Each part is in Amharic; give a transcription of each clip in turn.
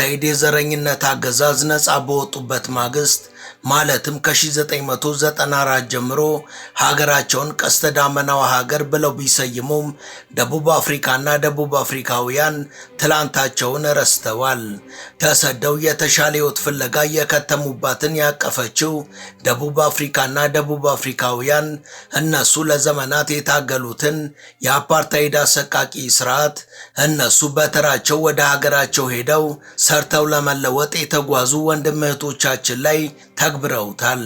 ከአፓርታይድ የዘረኝነት አገዛዝ ነፃ በወጡበት ማግስት ማለትም ከ1994 ጀምሮ ሀገራቸውን ቀስተ ዳመናው ሀገር ብለው ቢሰይሙም ደቡብ አፍሪካና ደቡብ አፍሪካውያን ትላንታቸውን ረስተዋል። ተሰደው የተሻለ ሕይወት ፍለጋ የከተሙባትን ያቀፈችው ደቡብ አፍሪካና ደቡብ አፍሪካውያን እነሱ ለዘመናት የታገሉትን የአፓርታይድ አሰቃቂ ስርዓት እነሱ በተራቸው ወደ ሀገራቸው ሄደው ሰርተው ለመለወጥ የተጓዙ ወንድም እህቶቻችን ላይ ተግብረውታል።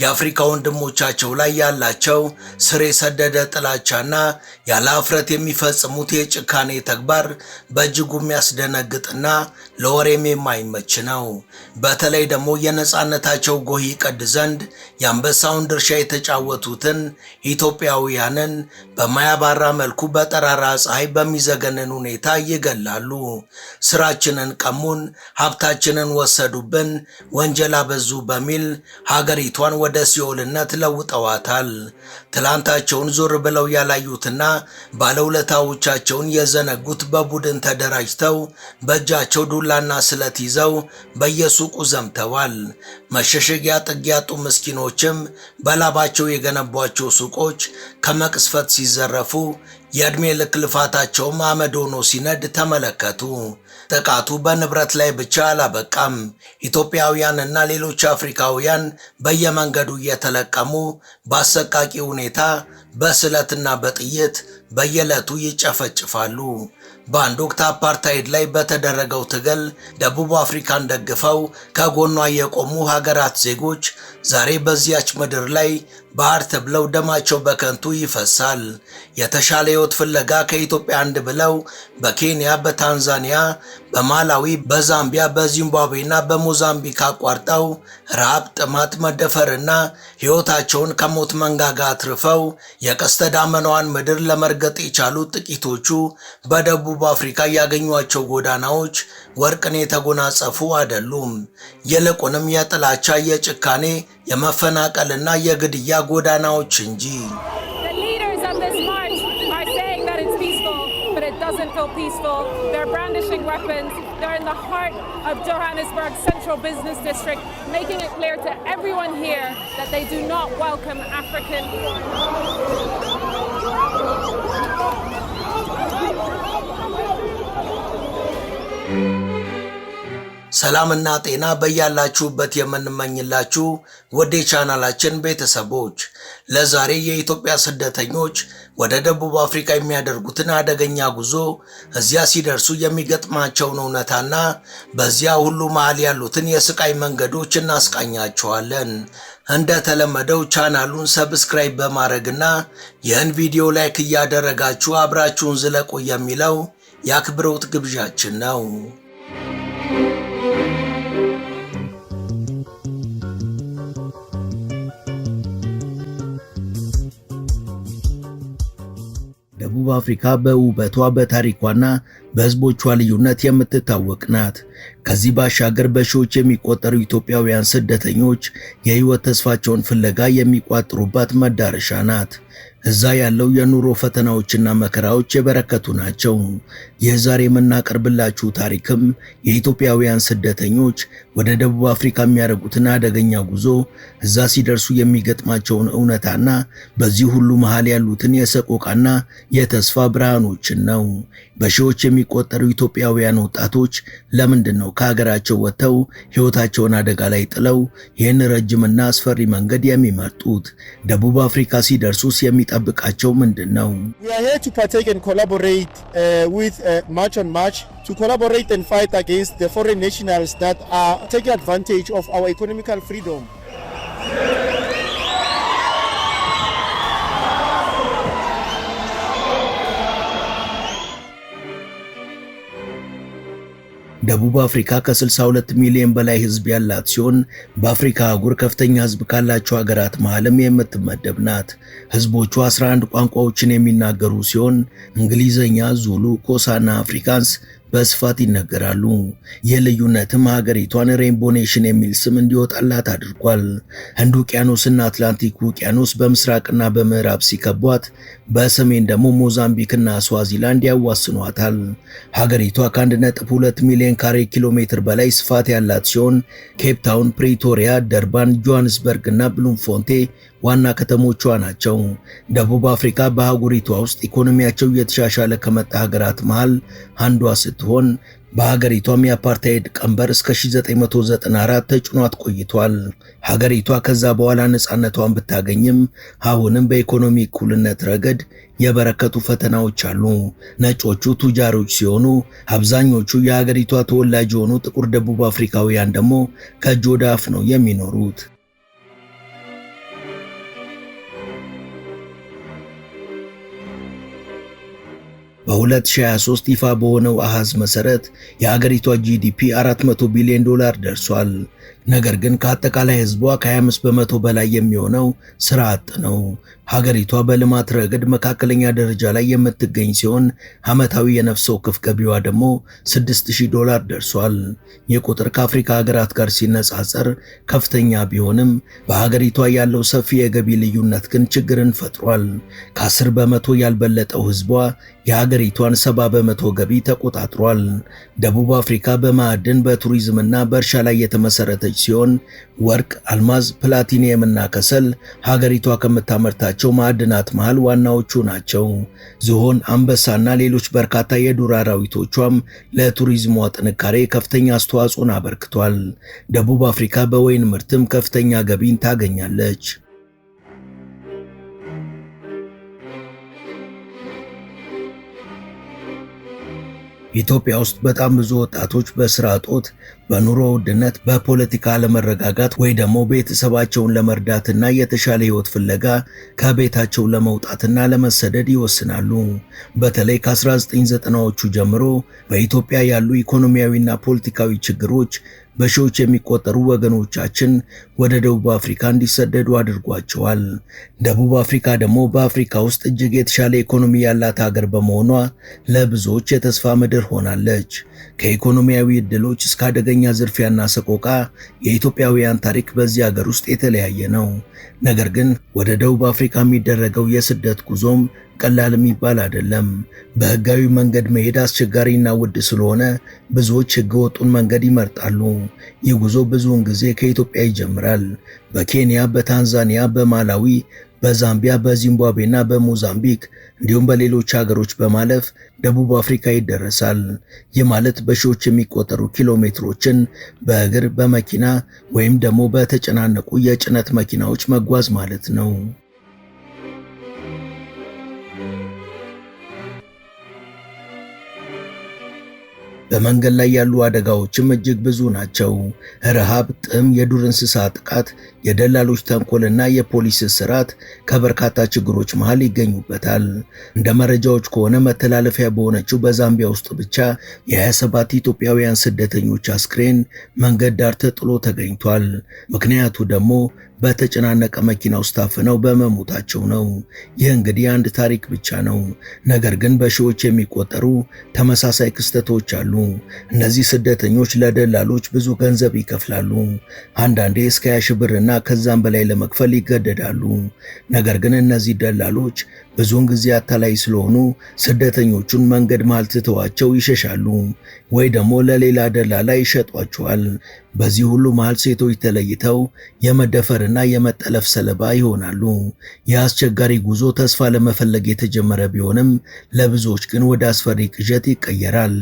የአፍሪካ ወንድሞቻቸው ላይ ያላቸው ስር የሰደደ ጥላቻና ያለ እፍረት የሚፈጽሙት የጭካኔ ተግባር በእጅጉ የሚያስደነግጥና ለወሬም የማይመች ነው። በተለይ ደግሞ የነጻነታቸው ጎህ ይቀድ ዘንድ የአንበሳውን ድርሻ የተጫወቱትን ኢትዮጵያውያንን በማያባራ መልኩ በጠራራ ፀሐይ በሚዘገንን ሁኔታ ይገላሉ። ስራችንን ቀሙን፣ ሀብታችንን ወሰዱብን፣ ወንጀል አበዙ በሚል ሀገሪቷን ወደ ሲኦልነት ለውጠዋታል። ትላንታቸውን ዞር ብለው ያላዩትና ባለውለታዎቻቸውን የዘነጉት በቡድን ተደራጅተው በእጃቸው ዱላና ስለት ይዘው በየሱቁ ዘምተዋል። መሸሸጊያ ጥግ ያጡ ምስኪኖችም በላባቸው የገነቧቸው ሱቆች ከመቅስፈት ሲዘረፉ የዕድሜ ልክ ልፋታቸውም አመድ ሆኖ ሲነድ ተመለከቱ። ጥቃቱ በንብረት ላይ ብቻ አላበቃም። ኢትዮጵያውያንና ሌሎች አፍሪካውያን በየመንገዱ እየተለቀሙ በአሰቃቂ ሁኔታ በስለትና በጥይት በየዕለቱ ይጨፈጭፋሉ። በአንድ ወቅት አፓርታይድ ላይ በተደረገው ትግል ደቡብ አፍሪካን ደግፈው ከጎኗ የቆሙ ሀገራት ዜጎች ዛሬ በዚያች ምድር ላይ ባህር ተብለው ደማቸው በከንቱ ይፈሳል። የተሻለ ሕይወት ፍለጋ ከኢትዮጵያ አንድ ብለው በኬንያ፣ በታንዛኒያ፣ በማላዊ፣ በዛምቢያ፣ በዚምባብዌና በሞዛምቢክ አቋርጠው ረሃብ፣ ጥማት፣ መደፈርና ሕይወታቸውን ከሞት መንጋጋ አትርፈው የቀስተ ዳመናዋን ምድር ለመርገጥ የቻሉት ጥቂቶቹ በደቡብ አፍሪካ ያገኟቸው ጎዳናዎች ወርቅን የተጎናጸፉ አይደሉም። ይልቁንም የጥላቻ፣ የጭካኔ፣ የመፈናቀልና የግድያ ጎዳናዎች እንጂ። Doesn't feel peaceful. They're brandishing weapons. They're in the heart of Johannesburg's central business district, making it clear to everyone here that they do not welcome African. ሰላምና ጤና በያላችሁበት የምንመኝላችሁ ወደ ቻናላችን ቤተሰቦች ለዛሬ የኢትዮጵያ ስደተኞች ወደ ደቡብ አፍሪካ የሚያደርጉትን አደገኛ ጉዞ እዚያ ሲደርሱ የሚገጥማቸውን እውነታና በዚያ ሁሉ መሃል ያሉትን የስቃይ መንገዶች እናስቃኛቸዋለን። እንደተለመደው ቻናሉን ሰብስክራይብ በማድረግና ይህን ቪዲዮ ላይክ እያደረጋችሁ አብራችሁን ዝለቁ የሚለው የአክብሮት ግብዣችን ነው። ደቡብ አፍሪካ በውበቷ በታሪኳና በሕዝቦቿ ልዩነት የምትታወቅ ናት። ከዚህ ባሻገር በሺዎች የሚቆጠሩ ኢትዮጵያውያን ስደተኞች የሕይወት ተስፋቸውን ፍለጋ የሚቋጥሩባት መዳረሻ ናት። እዛ ያለው የኑሮ ፈተናዎችና መከራዎች የበረከቱ ናቸው። ይህ ዛሬ የምናቀርብላችሁ ታሪክም የኢትዮጵያውያን ስደተኞች ወደ ደቡብ አፍሪካ የሚያደርጉትን አደገኛ ጉዞ፣ እዛ ሲደርሱ የሚገጥማቸውን እውነታና በዚህ ሁሉ መሃል ያሉትን የሰቆቃና የተስፋ ብርሃኖችን ነው። በሺዎች የሚቆጠሩ ኢትዮጵያውያን ወጣቶች ለምንድን ነው ከሀገራቸው ወጥተው ሕይወታቸውን አደጋ ላይ ጥለው ይህን ረጅምና አስፈሪ መንገድ የሚመርጡት? ደቡብ አፍሪካ ሲደርሱስ የሚጠብቃቸው ምንድን ነው? We are here to partake and collaborate with March on March to collaborate and fight against the foreign nationals that are taking advantage of our economical freedom. ደቡብ አፍሪካ ከ62 ሚሊዮን በላይ ሕዝብ ያላት ሲሆን በአፍሪካ አህጉር ከፍተኛ ሕዝብ ካላቸው ሀገራት መሃልም የምትመደብ ናት። ሕዝቦቹ 11 ቋንቋዎችን የሚናገሩ ሲሆን እንግሊዘኛ፣ ዙሉ፣ ኮሳና አፍሪካንስ በስፋት ይነገራሉ። የልዩነትም ሀገሪቷን ሬንቦ ኔሽን የሚል ስም እንዲወጣላት አድርጓል። ህንድ ውቅያኖስና አትላንቲክ ውቅያኖስ በምስራቅና በምዕራብ ሲከቧት፣ በሰሜን ደግሞ ሞዛምቢክና ስዋዚላንድ ያዋስኗታል። ሀገሪቷ ከ1.2 ሚሊዮን ካሬ ኪሎ ሜትር በላይ ስፋት ያላት ሲሆን ኬፕ ታውን፣ ፕሪቶሪያ፣ ደርባን፣ ጆሃንስበርግ እና ብሉምፎንቴ ዋና ከተሞቿ ናቸው። ደቡብ አፍሪካ በአህጉሪቷ ውስጥ ኢኮኖሚያቸው እየተሻሻለ ከመጣ ሀገራት መሃል አንዷ ስትሆን በሀገሪቷም የአፓርታይድ ቀንበር እስከ 1994 ተጭኗት ቆይቷል። ሀገሪቷ ከዛ በኋላ ነፃነቷን ብታገኝም አሁንም በኢኮኖሚ እኩልነት ረገድ የበረከቱ ፈተናዎች አሉ። ነጮቹ ቱጃሮች ሲሆኑ አብዛኞቹ የሀገሪቷ ተወላጅ የሆኑ ጥቁር ደቡብ አፍሪካውያን ደግሞ ከእጅ ወደ አፍ ነው የሚኖሩት። በ2023 ይፋ በሆነው አሃዝ መሰረት የሀገሪቷ ጂዲፒ 400 ቢሊዮን ዶላር ደርሷል። ነገር ግን ከአጠቃላይ ህዝቧ ከ25 በመቶ በላይ የሚሆነው ስራ አጥ ነው። ሀገሪቷ በልማት ረገድ መካከለኛ ደረጃ ላይ የምትገኝ ሲሆን ዓመታዊ የነፍስ ወከፍ ገቢዋ ደግሞ $6000 ደርሷል። ይህ ቁጥር ከአፍሪካ ሀገራት ጋር ሲነጻጸር ከፍተኛ ቢሆንም በሀገሪቷ ያለው ሰፊ የገቢ ልዩነት ግን ችግርን ፈጥሯል። ከ10 በመቶ ያልበለጠው ህዝቧ የሀገሪቷን 70 በመቶ ገቢ ተቆጣጥሯል። ደቡብ አፍሪካ በማዕድን በቱሪዝምና በእርሻ ላይ የተመሰረተች ሲሆን ወርቅ፣ አልማዝ፣ ፕላቲኒየም እና ከሰል ሀገሪቷ ከምታመርታቸው ማዕድናት መሃል ዋናዎቹ ናቸው። ዝሆን፣ አንበሳና ሌሎች በርካታ የዱር አራዊቶቿም ለቱሪዝሟ ጥንካሬ ከፍተኛ አስተዋጽኦን አበርክቷል። ደቡብ አፍሪካ በወይን ምርትም ከፍተኛ ገቢን ታገኛለች። ኢትዮጵያ ውስጥ በጣም ብዙ ወጣቶች በስራ እጦት፣ በኑሮ ውድነት፣ በፖለቲካ አለመረጋጋት ወይ ደግሞ ቤተሰባቸውን ለመርዳትና የተሻለ ህይወት ፍለጋ ከቤታቸው ለመውጣትና ለመሰደድ ይወስናሉ። በተለይ ከ1990ዎቹ ጀምሮ በኢትዮጵያ ያሉ ኢኮኖሚያዊና ፖለቲካዊ ችግሮች በሺዎች የሚቆጠሩ ወገኖቻችን ወደ ደቡብ አፍሪካ እንዲሰደዱ አድርጓቸዋል። ደቡብ አፍሪካ ደግሞ በአፍሪካ ውስጥ እጅግ የተሻለ ኢኮኖሚ ያላት ሀገር በመሆኗ ለብዙዎች የተስፋ ምድር ሆናለች። ከኢኮኖሚያዊ ዕድሎች እስከ አደገኛ ዝርፊያና ሰቆቃ የኢትዮጵያውያን ታሪክ በዚህ ሀገር ውስጥ የተለያየ ነው። ነገር ግን ወደ ደቡብ አፍሪካ የሚደረገው የስደት ጉዞም ቀላል የሚባል አይደለም። በህጋዊ መንገድ መሄድ አስቸጋሪና ውድ ስለሆነ ብዙዎች ህገወጡን መንገድ ይመርጣሉ። ይህ ጉዞ ብዙውን ጊዜ ከኢትዮጵያ ይጀምራል። በኬንያ፣ በታንዛኒያ፣ በማላዊ፣ በዛምቢያ፣ በዚምባብዌና በሞዛምቢክ እንዲሁም በሌሎች ሀገሮች በማለፍ ደቡብ አፍሪካ ይደረሳል። ይህ ማለት በሺዎች የሚቆጠሩ ኪሎ ሜትሮችን በእግር፣ በመኪና ወይም ደግሞ በተጨናነቁ የጭነት መኪናዎች መጓዝ ማለት ነው። በመንገድ ላይ ያሉ አደጋዎችም እጅግ ብዙ ናቸው። ረሃብ፣ ጥም፣ የዱር እንስሳ ጥቃት፣ የደላሎች ተንኮልና የፖሊስ እስራት ከበርካታ ችግሮች መሃል ይገኙበታል። እንደ መረጃዎች ከሆነ መተላለፊያ በሆነችው በዛምቢያ ውስጥ ብቻ የ27 ኢትዮጵያውያን ስደተኞች አስክሬን መንገድ ዳር ተጥሎ ተገኝቷል። ምክንያቱ ደግሞ በተጨናነቀ መኪና ውስጥ ታፍነው በመሞታቸው ነው። ይህ እንግዲህ አንድ ታሪክ ብቻ ነው። ነገር ግን በሺዎች የሚቆጠሩ ተመሳሳይ ክስተቶች አሉ። እነዚህ ስደተኞች ለደላሎች ብዙ ገንዘብ ይከፍላሉ። አንዳንዴ እስከ 20 ሺህ ብርና ከዛም በላይ ለመክፈል ይገደዳሉ። ነገር ግን እነዚህ ደላሎች ብዙውን ጊዜ አታላይ ስለሆኑ ስደተኞቹን መንገድ መሃል ትተዋቸው ይሸሻሉ ወይ ደግሞ ለሌላ ደላላ ይሸጧቸዋል። በዚህ ሁሉ መሃል ሴቶች ተለይተው የመደፈርና የመጠለፍ ሰለባ ይሆናሉ። የአስቸጋሪ ጉዞ ተስፋ ለመፈለግ የተጀመረ ቢሆንም ለብዙዎች ግን ወደ አስፈሪ ቅዠት ይቀየራል።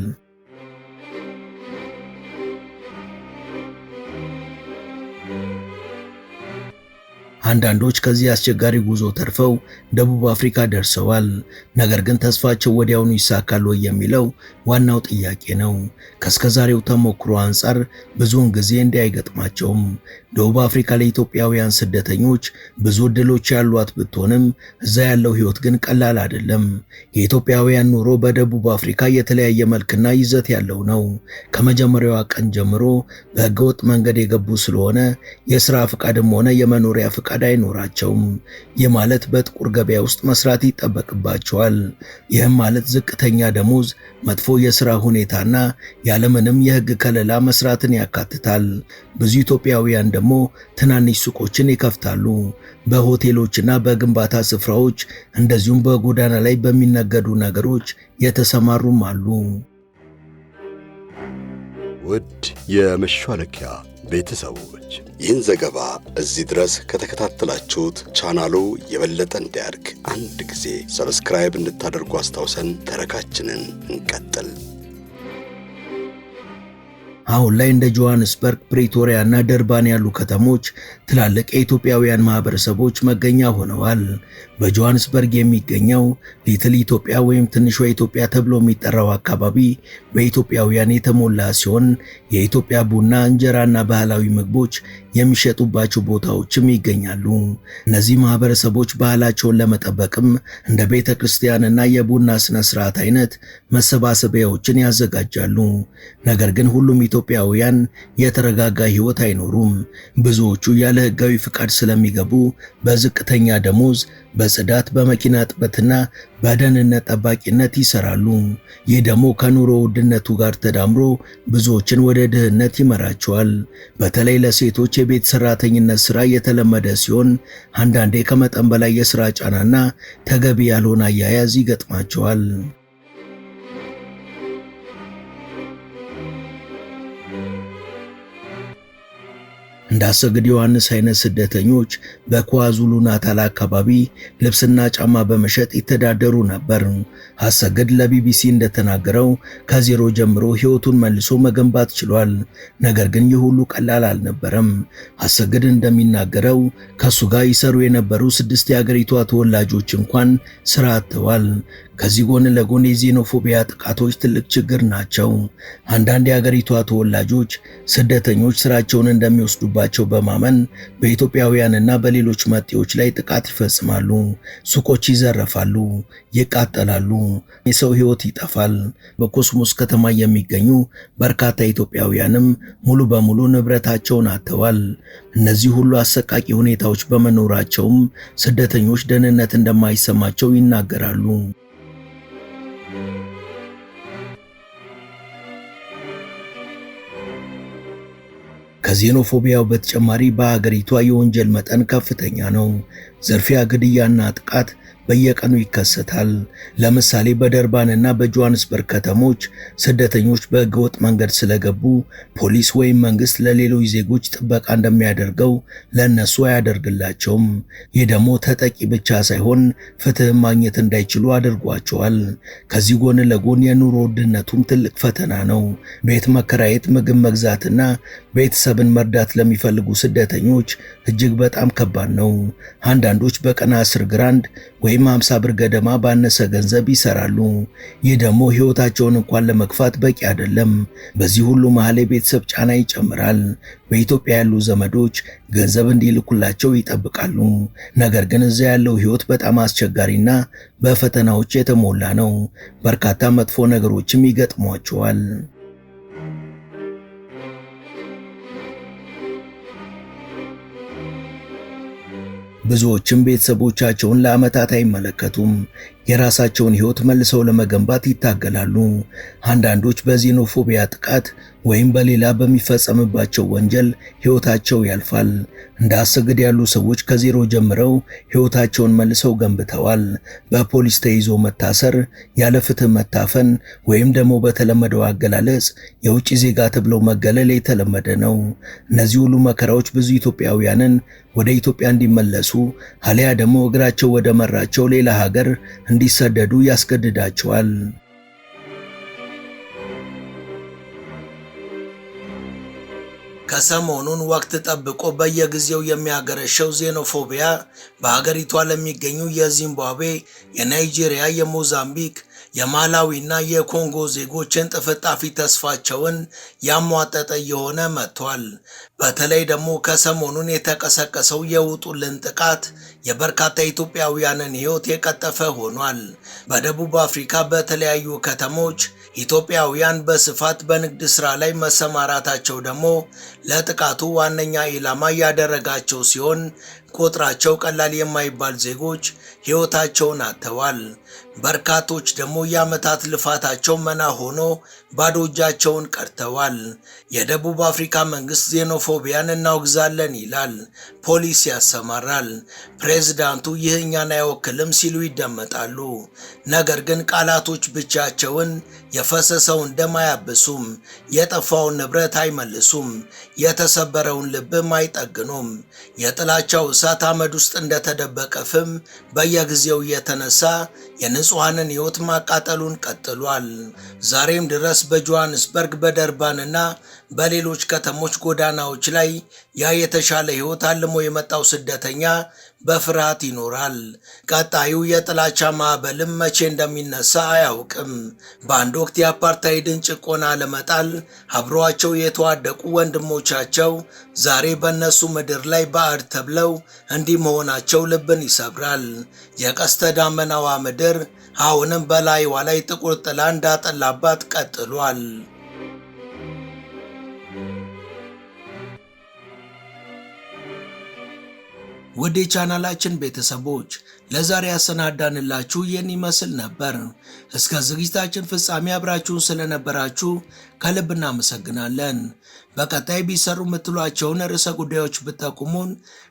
አንዳንዶች ከዚህ አስቸጋሪ ጉዞ ተርፈው ደቡብ አፍሪካ ደርሰዋል። ነገር ግን ተስፋቸው ወዲያውኑ ይሳካል ወይ የሚለው ዋናው ጥያቄ ነው። ከስከዛሬው ተሞክሮ አንጻር ብዙውን ጊዜ እንዲህ አይገጥማቸውም። ደቡብ አፍሪካ ለኢትዮጵያውያን ስደተኞች ብዙ ዕድሎች ያሏት ብትሆንም እዛ ያለው ሕይወት ግን ቀላል አይደለም። የኢትዮጵያውያን ኑሮ በደቡብ አፍሪካ የተለያየ መልክና ይዘት ያለው ነው። ከመጀመሪያዋ ቀን ጀምሮ በሕገወጥ መንገድ የገቡ ስለሆነ የሥራ ፍቃድም ሆነ የመኖሪያ ፍቃድ ፍቃድ አይኖራቸውም። ይህ ማለት በጥቁር ገበያ ውስጥ መስራት ይጠበቅባቸዋል። ይህም ማለት ዝቅተኛ ደሞዝ፣ መጥፎ የሥራ ሁኔታና ያለምንም የሕግ ከለላ መስራትን ያካትታል። ብዙ ኢትዮጵያውያን ደግሞ ትናንሽ ሱቆችን ይከፍታሉ። በሆቴሎችና በግንባታ ስፍራዎች እንደዚሁም በጎዳና ላይ በሚነገዱ ነገሮች የተሰማሩም አሉ። ውድ የመሿለኪያ ቤተሰቦች ይህን ዘገባ እዚህ ድረስ ከተከታተላችሁት ቻናሉ የበለጠ እንዲያድግ አንድ ጊዜ ሰብስክራይብ እንድታደርጉ አስታውሰን ተረካችንን እንቀጥል። አሁን ላይ እንደ ጆሃንስበርግ፣ ፕሪቶሪያ እና ደርባን ያሉ ከተሞች ትላልቅ የኢትዮጵያውያን ማህበረሰቦች መገኛ ሆነዋል። በጆሃንስበርግ የሚገኘው ሊትል ኢትዮጵያ ወይም ትንሿ ኢትዮጵያ ተብሎ የሚጠራው አካባቢ በኢትዮጵያውያን የተሞላ ሲሆን የኢትዮጵያ ቡና፣ እንጀራና ባህላዊ ምግቦች የሚሸጡባቸው ቦታዎችም ይገኛሉ። እነዚህ ማህበረሰቦች ባህላቸውን ለመጠበቅም እንደ ቤተ ክርስቲያንና የቡና ስነ ስርዓት አይነት መሰባሰቢያዎችን ያዘጋጃሉ። ነገር ግን ሁሉም ኢትዮጵያውያን የተረጋጋ ህይወት አይኖሩም። ብዙዎቹ ያለ ህጋዊ ፍቃድ ስለሚገቡ በዝቅተኛ ደሞዝ፣ በጽዳት፣ በመኪና ጥበትና በደህንነት ጠባቂነት ይሰራሉ። ይህ ደግሞ ከኑሮ ውድነቱ ጋር ተዳምሮ ብዙዎችን ወደ ድህነት ይመራቸዋል። በተለይ ለሴቶች የቤት ሰራተኝነት ስራ የተለመደ ሲሆን አንዳንዴ ከመጠን በላይ የስራ ጫናና ተገቢ ያልሆነ አያያዝ ይገጥማቸዋል። እንደ አሰግድ ዮሐንስ አይነት ስደተኞች በኳዙሉ ናታል አካባቢ ልብስና ጫማ በመሸጥ ይተዳደሩ ነበር። አሰግድ ለቢቢሲ እንደተናገረው ከዜሮ ጀምሮ ህይወቱን መልሶ መገንባት ችሏል። ነገር ግን ይህ ሁሉ ቀላል አልነበረም። አሰግድ እንደሚናገረው ከሱ ጋር ይሰሩ የነበሩ 6 የአገሪቷ ተወላጆች እንኳን ስራ አጥተዋል። ከዚህ ጎን ለጎን የዜኖፎቢያ ጥቃቶች ትልቅ ችግር ናቸው። አንዳንድ የአገሪቷ ተወላጆች ስደተኞች ስራቸውን እንደሚወስዱባቸው በማመን በኢትዮጵያውያንና በሌሎች መጤዎች ላይ ጥቃት ይፈጽማሉ። ሱቆች ይዘረፋሉ፣ ይቃጠላሉ፣ የሰው ህይወት ይጠፋል። በኮስሞስ ከተማ የሚገኙ በርካታ ኢትዮጵያውያንም ሙሉ በሙሉ ንብረታቸውን አጥተዋል። እነዚህ ሁሉ አሰቃቂ ሁኔታዎች በመኖራቸውም ስደተኞች ደህንነት እንደማይሰማቸው ይናገራሉ። ከዜኖፎቢያው በተጨማሪ በሀገሪቷ የወንጀል መጠን ከፍተኛ ነው። ዝርፊያ፣ ግድያና ጥቃት በየቀኑ ይከሰታል። ለምሳሌ በደርባንና በጆሃንስበርግ ከተሞች ስደተኞች በህገወጥ መንገድ ስለገቡ ፖሊስ ወይም መንግስት ለሌሎች ዜጎች ጥበቃ እንደሚያደርገው ለነሱ አያደርግላቸውም። ይህ ደግሞ ተጠቂ ብቻ ሳይሆን ፍትህ ማግኘት እንዳይችሉ አድርጓቸዋል። ከዚህ ጎን ለጎን የኑሮ ውድነቱም ትልቅ ፈተና ነው። ቤት መከራየት፣ ምግብ መግዛትና ቤተሰብን መርዳት ለሚፈልጉ ስደተኞች እጅግ በጣም ከባድ ነው። አንዳንዶች በቀን 10 ግራንድ ወይም 50 ብር ገደማ ባነሰ ገንዘብ ይሰራሉ። ይህ ደግሞ ህይወታቸውን እንኳን ለመግፋት በቂ አይደለም። በዚህ ሁሉ መሃል የቤተሰብ ጫና ይጨምራል። በኢትዮጵያ ያሉ ዘመዶች ገንዘብ እንዲልኩላቸው ይጠብቃሉ። ነገር ግን እዚያ ያለው ህይወት በጣም አስቸጋሪና በፈተናዎች የተሞላ ነው። በርካታ መጥፎ ነገሮችም ይገጥሟቸዋል። ብዙዎችም ቤተሰቦቻቸውን ለዓመታት አይመለከቱም። የራሳቸውን ህይወት መልሰው ለመገንባት ይታገላሉ። አንዳንዶች በዜኖፎቢያ ጥቃት ወይም በሌላ በሚፈጸምባቸው ወንጀል ህይወታቸው ያልፋል። እንደ አሰግድ ያሉ ሰዎች ከዜሮ ጀምረው ህይወታቸውን መልሰው ገንብተዋል። በፖሊስ ተይዞ መታሰር፣ ያለ ፍትህ መታፈን ወይም ደግሞ በተለመደው አገላለጽ የውጭ ዜጋ ተብለው መገለል የተለመደ ነው። እነዚህ ሁሉ መከራዎች ብዙ ኢትዮጵያውያንን ወደ ኢትዮጵያ እንዲመለሱ አሊያ ደግሞ እግራቸው ወደ መራቸው ሌላ ሀገር እንዲሰደዱ ያስገድዳቸዋል። ከሰሞኑን ወቅት ጠብቆ በየጊዜው የሚያገረሸው ዜኖፎቢያ በሀገሪቷ ለሚገኙ የዚምባብዌ፣ የናይጄሪያ፣ የሞዛምቢክ፣ የማላዊና የኮንጎ ዜጎችን ጥፍጣፊ ተስፋቸውን ያሟጠጠ የሆነ መጥቷል። በተለይ ደግሞ ከሰሞኑን የተቀሰቀሰው የውጡልን ጥቃት የበርካታ ኢትዮጵያውያንን ሕይወት የቀጠፈ ሆኗል። በደቡብ አፍሪካ በተለያዩ ከተሞች ኢትዮጵያውያን በስፋት በንግድ ሥራ ላይ መሰማራታቸው ደግሞ ለጥቃቱ ዋነኛ ኢላማ ያደረጋቸው ሲሆን ቁጥራቸው ቀላል የማይባል ዜጎች ሕይወታቸውን አጥተዋል። በርካቶች ደግሞ የዓመታት ልፋታቸው መና ሆኖ ባዶ እጃቸውን ቀርተዋል። የደቡብ አፍሪካ መንግስት ዜኖፎቢያን እናወግዛለን ይላል፣ ፖሊስ ያሰማራል። ፕሬዝዳንቱ ይህ እኛን አይወክልም ሲሉ ይደመጣሉ። ነገር ግን ቃላቶች ብቻቸውን የፈሰሰውን ደም አያብሱም፣ የጠፋውን ንብረት አይመልሱም፣ የተሰበረውን ልብም አይጠግኑም። የጥላቻው እሳት አመድ ውስጥ እንደተደበቀ ፍም በየጊዜው እየተነሳ የንጹሐንን ሕይወት ማቃጠሉን ቀጥሏል። ዛሬም ድረስ በጆሃንስበርግ በደርባንና በሌሎች ከተሞች ጎዳናዎች ላይ ያ የተሻለ ሕይወት አልሞ የመጣው ስደተኛ በፍርሃት ይኖራል። ቀጣዩ የጥላቻ ማዕበልም መቼ እንደሚነሳ አያውቅም። በአንድ ወቅት የአፓርታይድን ጭቆና ለመጣል አብረዋቸው የተዋደቁ ወንድሞቻቸው ዛሬ በእነሱ ምድር ላይ ባዕድ ተብለው እንዲህ መሆናቸው ልብን ይሰብራል። የቀስተ ዳመናዋ ምድር አሁንም በላይዋ ላይ ጥቁር ጥላ እንዳጠላባት ቀጥሏል። ወደ ቻናላችን ቤተሰቦች ለዛሬ ያሰናዳንላችሁ ይህን ይመስል ነበር። እስከ ዝግጅታችን ፍጻሜ አብራችሁን ስለነበራችሁ ከልብ እናመሰግናለን። በቀጣይ ቢሰሩ የምትሏቸውን ርዕሰ ጉዳዮች ብትጠቁሙን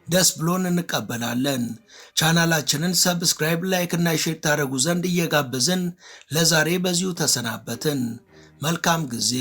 ደስ ብሎን እንቀበላለን። ቻናላችንን ሰብስክራይብ፣ ላይክ እና ሼር ታደርጉ ዘንድ እየጋበዝን ለዛሬ በዚሁ ተሰናበትን። መልካም ጊዜ።